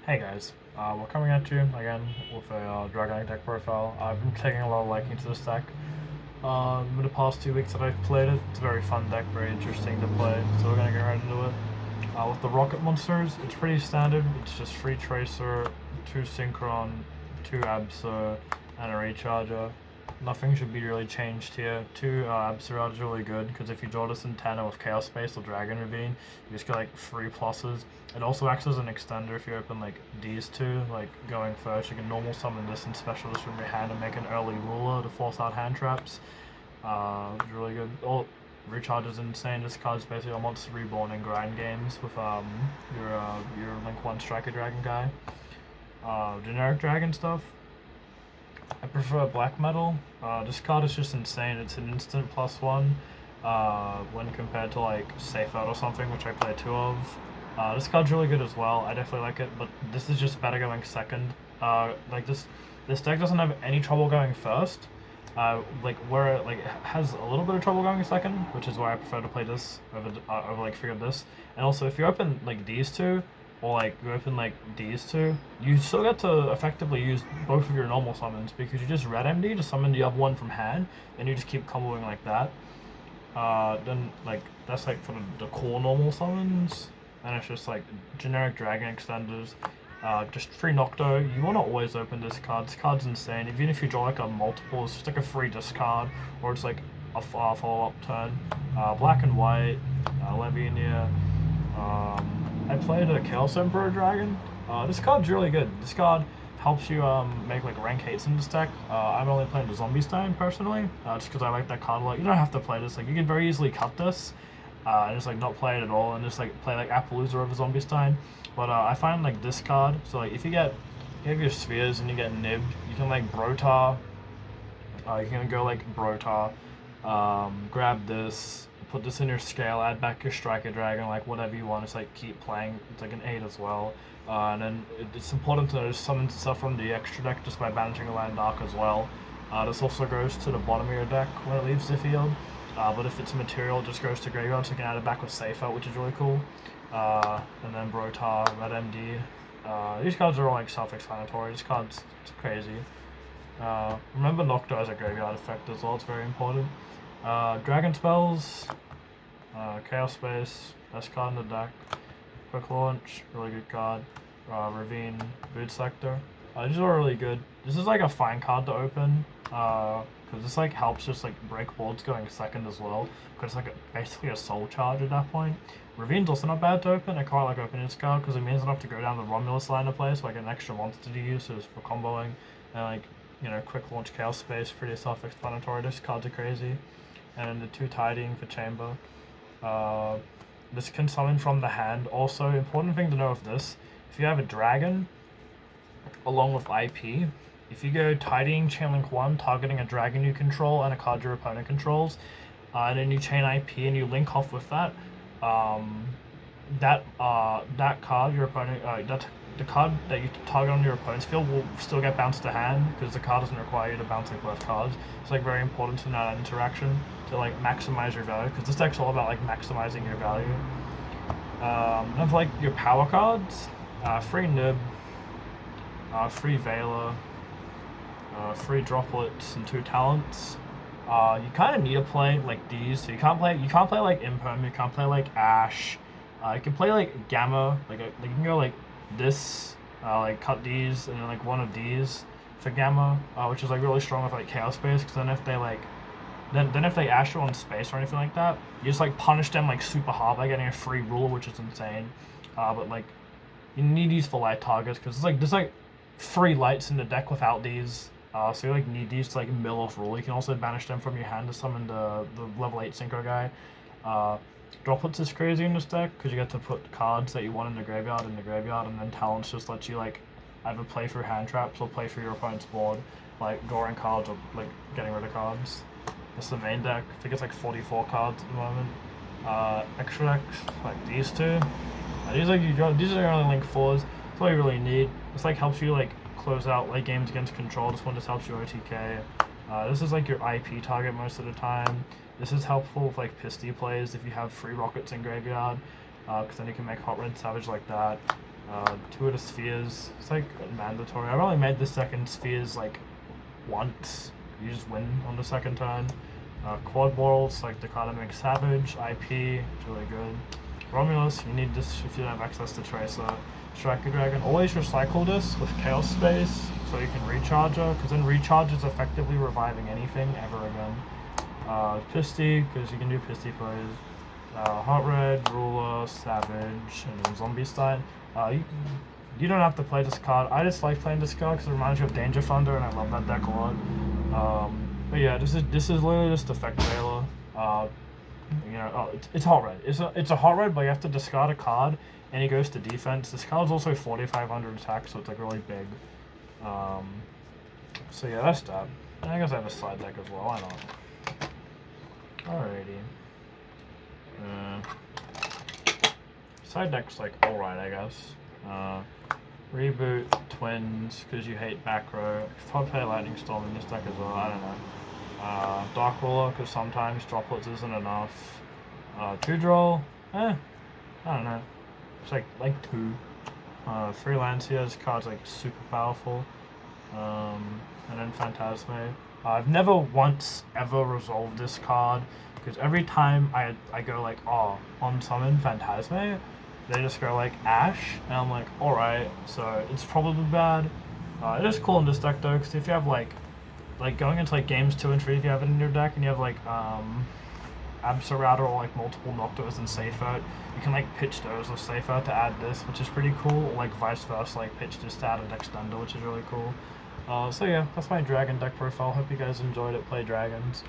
Hey guys, we're coming at you again with a Dragon deck profile. I've been taking a lot of liking to this deck. In the past 2 weeks that I've played it, it's a very fun deck, very interesting to play, so we're gonna get right into it. With the rocket monsters, it's pretty standard. It's just 3 Tracer, 2 Synchron, 2 Absol, and a Recharger. Nothing should be really changed here. 2 Absol is really good because if you draw this in Tana with Chaos Space or Dragon Ravine, you just get like 3 pluses. It also acts as an extender if you open like these 2, like going first. You can normal summon this and special this from your hand and make an early ruler to force out hand traps. It's really good. Recharge is insane. This card is basically a monster reborn in grind games with your Link 1 Striker Dragon guy. Generic dragon stuff. I prefer black metal. This card is just insane. It's an instant +1 when compared to like Safe Out or something, which I play 2 of. This card's really good as well. I definitely like it, but this is just better going second. This deck doesn't have any trouble going first. Where it has a little bit of trouble going second, which is why I prefer to play this over like Figure this. And also, if you open like these 2, or like you open like these 2, you still get to effectively use both of your normal summons because you just red MD to summon the other one from hand, and you just keep comboing like that. Then like that's like for the core normal summons, and it's just like generic dragon extenders. Just free Nocto. You want to always open this card. This card's insane. Even if you draw like a multiple, it's just like a free discard, or it's like a follow-up turn. Black and white, Lavinia. I played a Chaos Emperor Dragon. This card's really good. This card helps you make like rank 8s in this deck. I'm only playing the Zombie Stein personally, just because I like that card a lot. You don't have to play this. Like you can very easily cut this, and just like not play it at all, and just like play like Appaloosa over Zombie Stein. But I find like this card. So like if you have your spheres and you get nibbed, you can like Brotar. You can go like Brotar, grab this, put this in your scale, add back your Striker Dragon, like whatever you want. It's like keep playing. It's like an 8 as well. And then it's important to summon stuff from the extra deck just by banishing a land dark as well. This also goes to the bottom of your deck when it leaves the field. But if it's material, it just goes to graveyard, so you can add it back with Safe Out, which is really cool. And then Brotar, Red MD. These cards are all like self-explanatory. This card's crazy. Remember Nocto as a graveyard effect as well, it's very important. Dragon spells, Chaos Space, best card in the deck. Quick Launch, really good card. Ravine, Boot Sector. These are really good. This is like a fine card to open, because this like helps just like break boards going second as well, because it's like basically a soul charge at that point. Ravine's also not bad to open. I quite like opening this card because it means I don't have to go down the Romulus line of play, so I get an extra monster to use for comboing. And like, you know, Quick Launch Chaos Space, pretty self-explanatory. This cards are crazy. And the 2 Tidying for Chamber. This can summon from the hand. Also, important thing to know of this, if you have a dragon along with IP, if you go Tidying Chain Link 1, targeting a dragon you control and a card your opponent controls, and then you chain IP and you link off with that, that card your opponent, the card that you target on your opponent's field will still get bounced to hand because the card doesn't require you to bounce like both cards. It's like very important to know that interaction to like maximize your value, because this deck's all about like maximizing your value. And for like your power cards, free Nib, free Veiler, free Droplets, and 2 Talents. You kind of need to play like these. So you can't play like Imperm. You can't play like Ash. You can play like Gamma. Like you can go like this. Like cut these and then like one of these for Gamma, which is like really strong with like Chaos Space. Because then if they like, then if they Ash you on space or anything like that, you just like punish them like super hard by getting a free rule, which is insane. But like you need these for light targets because there's like 3 lights in the deck without these. So you like need these to like mill off rule. You can also banish them from your hand to summon the level 8 Synchro guy. Droplets is crazy in this deck because you get to put cards that you want in the graveyard, and then Talents just lets you like either play through hand traps or play through your opponent's board, like drawing cards or like getting rid of cards. That's the main deck. I think it's like 44 cards at the moment. Extra decks like these 2. These are only Link 4s. That's all you really need. This like helps you like close out late games against control. This one just helps you OTK. This is like your IP target most of the time. This is helpful with like Pisty plays if you have free rockets in graveyard, because then you can make Hot Red Savage like that. Two of the spheres. It's like mandatory. I've only made the second spheres like once. You just win on the second turn. Quad balls, like the card that makes Savage, IP, it's really good. Romulus, you need this if you don't have access to Tracer. Striker Dragon, always recycle this with Chaos Space so you can recharge her, because then recharge is effectively reviving anything ever again. Pisty, because you can do Pisty plays. Hot Red, Ruler, Savage, and then Zombie Stein. You don't have to play this card. I just like playing this card because it reminds you of Danger Thunder, and I love that deck a lot. But yeah, this is literally just Effect Veiler. It's Hot Red. It's a Hot Red, but you have to discard a card, and he goes to defense. This card's also 4,500 attack, so it's like really big. So yeah, that's that. And I guess I have a side deck as well. Why not? Alrighty. Side deck's like alright, I guess. Reboot, Twins, because you hate back row. Probably play Lightning Storm in this deck as well, I don't know. Dark Ruler, because sometimes droplets isn't enough. Two-Droll, I don't know. It's like two. Freelance here, this card's like super powerful. And then Phantasme. I've never once ever resolved this card, because every time I go like, on summon Phantasme, they just go like Ash, and I'm like, alright, so it's probably bad. It is cool in this deck though, because if you have like going into like games 2 and 3, if you have it in your deck and you have like Absol or like multiple Noctos and Safe Out, you can like pitch those with Safe Out to add this, which is pretty cool, or like vice versa, like pitch this to add an Extender, which is really cool. So yeah, that's my dragon deck profile. Hope you guys enjoyed it. Play dragons.